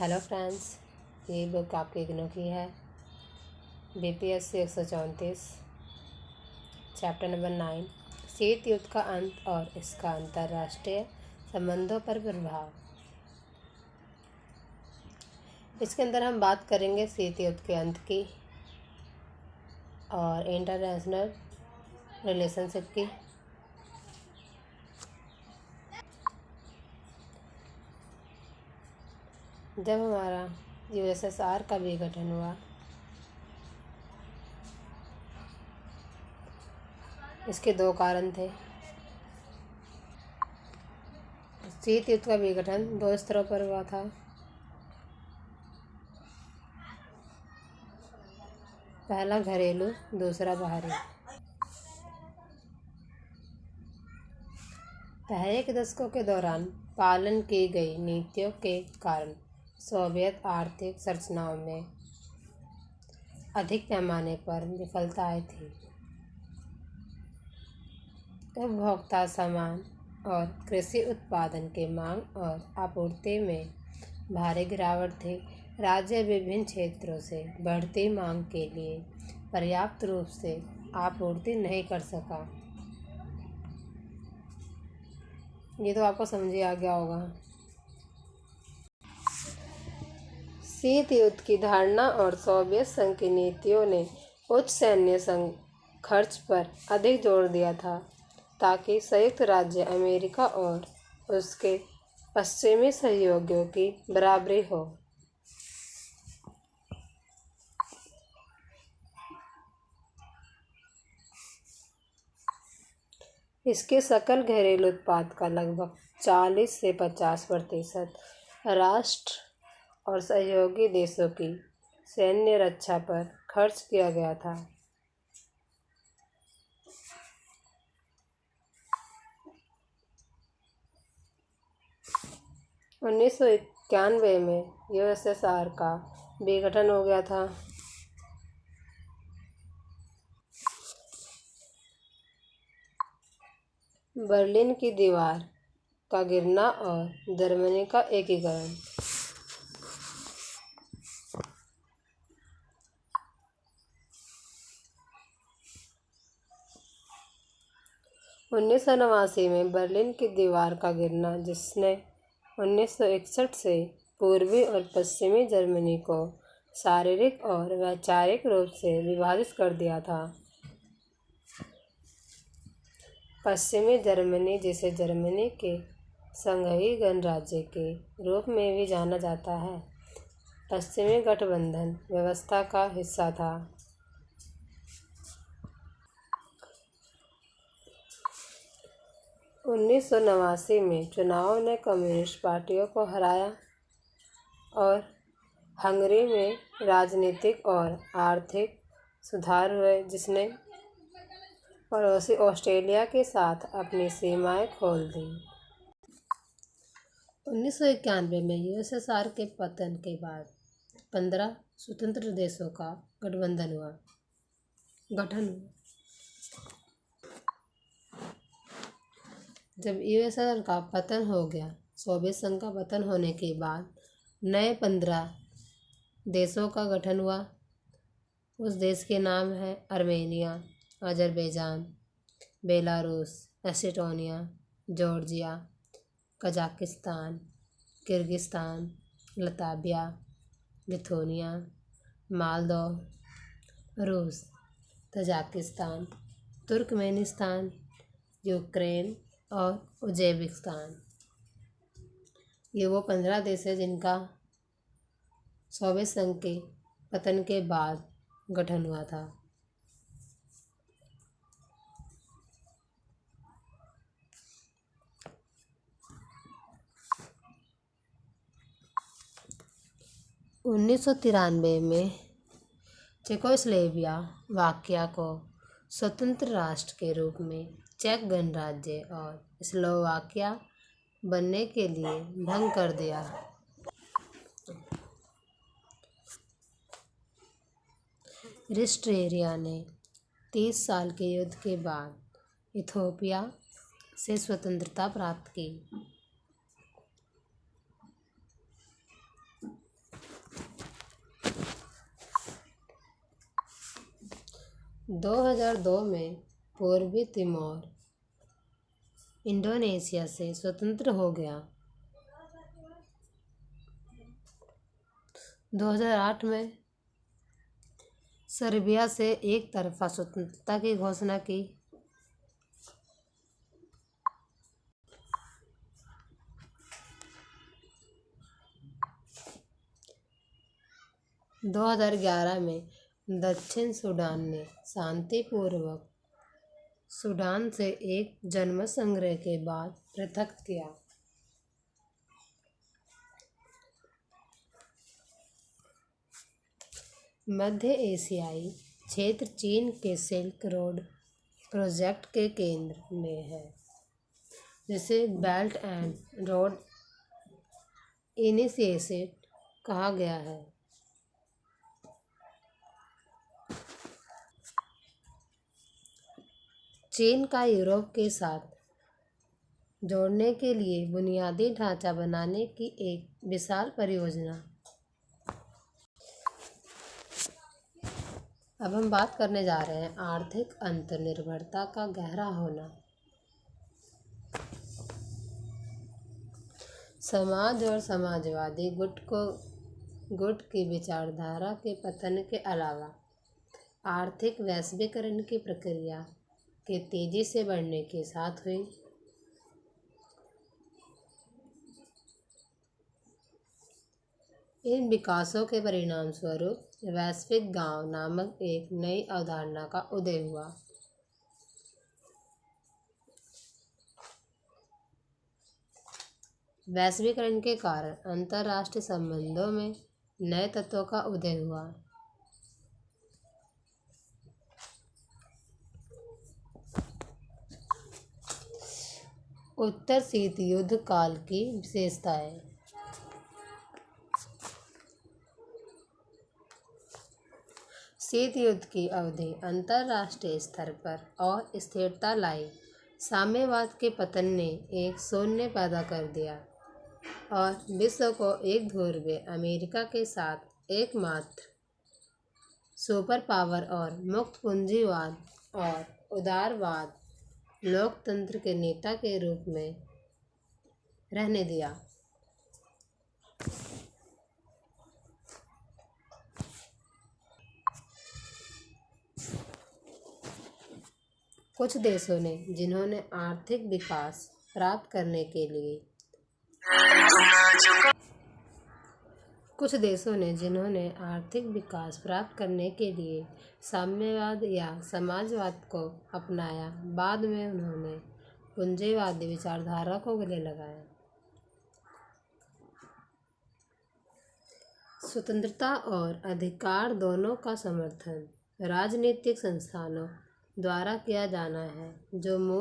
Hello friends, ये book आपके इग्नू की है। BPSC 134 चैप्टर नंबर 9 शीत युद्ध का अंत और इसका अंतर्राष्ट्रीय संबंधों पर प्रभाव। इसके अंदर हम बात करेंगे शीत युद्ध के अंत की और इंटरनेशनल रिलेशनशिप की। जब हमारा USSR का विघटन हुआ, इसके दो कारण थे। शीत युद्ध का विघटन दो स्तरों पर हुआ था। पहला घरेलू, दूसरा बाहरी। पहले के दशकों के दौरान पालन की गई नीतियों के कारण सोवियत आर्थिक संरचनाओं में अधिक पैमाने पर विफलताएं थीं। उपभोक्ता सामान और कृषि उत्पादन के मांग और आपूर्ति में भारी गिरावट थी। राज्य विभिन्न क्षेत्रों से बढ़ती मांग के लिए पर्याप्त रूप से आपूर्ति नहीं कर सका। ये तो आपको समझ ही आ गया होगा। शीत युद्ध की धारणा और सोवियत संघ की नीतियों ने उच्च सैन्य खर्च पर अधिक जोर दिया था ताकि संयुक्त राज्य अमेरिका और उसके पश्चिमी सहयोगियों की बराबरी हो। इसके सकल घरेलू उत्पाद का लगभग 40 से 50% राष्ट्र और सहयोगी देशों की सैन्य रक्षा पर खर्च किया गया था। 1991 में USSR का विघटन हो गया था। बर्लिन की दीवार का गिरना और जर्मनी का एकीकरण। उन्नीस सौ नवासी में बर्लिन की दीवार का गिरना, जिसने 1961 से पूर्वी और पश्चिमी जर्मनी को शारीरिक और वैचारिक रूप से विभाजित कर दिया था। पश्चिमी जर्मनी, जिसे जर्मनी के संघीय गणराज्य के रूप में भी जाना जाता है, पश्चिमी गठबंधन व्यवस्था का हिस्सा था। 1989 में चुनाव ने कम्युनिस्ट पार्टियों को हराया और हंगरी में राजनीतिक और आर्थिक सुधार हुए, जिसने पड़ोसी ऑस्ट्रेलिया के साथ अपनी सीमाएं खोल दी। 1991 में USSR के पतन के बाद 15 स्वतंत्र देशों का गठन हुआ। जब USSR का पतन हो गया, सोवियत संघ का पतन होने के बाद नए 15 देशों का गठन हुआ। उस देश के नाम है Armenia, Azerbaijan, Belarus, Estonia, Georgia, Kazakhstan, Kyrgyzstan, Latvia, Lithuania, Maldives, रूस, तजाकिस्तान, तुर्कमेनिस्तान, यूक्रेन और उज़्बेकिस्तान। ये वो 15 देश हैं जिनका सोवियत संघ के पतन के बाद गठन हुआ था। उन्नीस सौ 93 में चेकोस्लोवाकिया को स्वतंत्र राष्ट्र के रूप में चेक गणराज्य और स्लोवाकिया बनने के लिए भंग कर दिया। रिस्ट्रेरिया ने 30 साल के युद्ध के बाद इथियोपिया से स्वतंत्रता प्राप्त की। 2002 में पूर्वी तिमोर इंडोनेशिया से स्वतंत्र हो गया। 2008 में सर्बिया से एक तरफा स्वतंत्रता की घोषणा की। 2011 में दक्षिण सूडान ने शांतिपूर्वक सूडान से एक जनमत संग्रह के बाद पृथक किया। मध्य एशियाई क्षेत्र चीन के सिल्क रोड प्रोजेक्ट के केंद्र में है, जिसे बेल्ट एंड रोड इनिशिएटिव कहा गया है। चीन का यूरोप के साथ जोड़ने के लिए बुनियादी ढांचा बनाने की एक विशाल परियोजना। अब हम बात करने जा रहे हैं आर्थिक अंतर्निर्भरता का गहरा होना। समाज और समाजवादी गुट की विचारधारा के पतन के अलावा आर्थिक वैश्वीकरण की प्रक्रिया के तेजी से बढ़ने के साथ हुई। इन विकासों के परिणाम स्वरूप वैश्विक गांव नामक एक नई अवधारणा का उदय हुआ। वैश्वीकरण के कारण अंतर्राष्ट्रीय संबंधों में नए तत्वों का उदय हुआ। उत्तर शीत युद्ध काल की विशेषताएं। शीत युद्ध की अवधि अंतर्राष्ट्रीय स्तर पर अस्थिरता लाई। साम्यवाद के पतन ने एक शून्य पैदा कर दिया और विश्व को एक ध्रुवीय अमेरिका के साथ एकमात्र सुपर पावर और मुक्त पूंजीवाद और उदारवाद लोकतंत्र के नेता के रूप में रहने दिया। कुछ देशों ने जिन्होंने आर्थिक विकास प्राप्त करने के लिए साम्यवाद या समाजवाद को अपनाया, बाद में उन्होंने पूंजीवादी विचारधारा को गले लगाया। स्वतंत्रता और अधिकार दोनों का समर्थन राजनीतिक संस्थानों द्वारा किया जाना है, जो मूल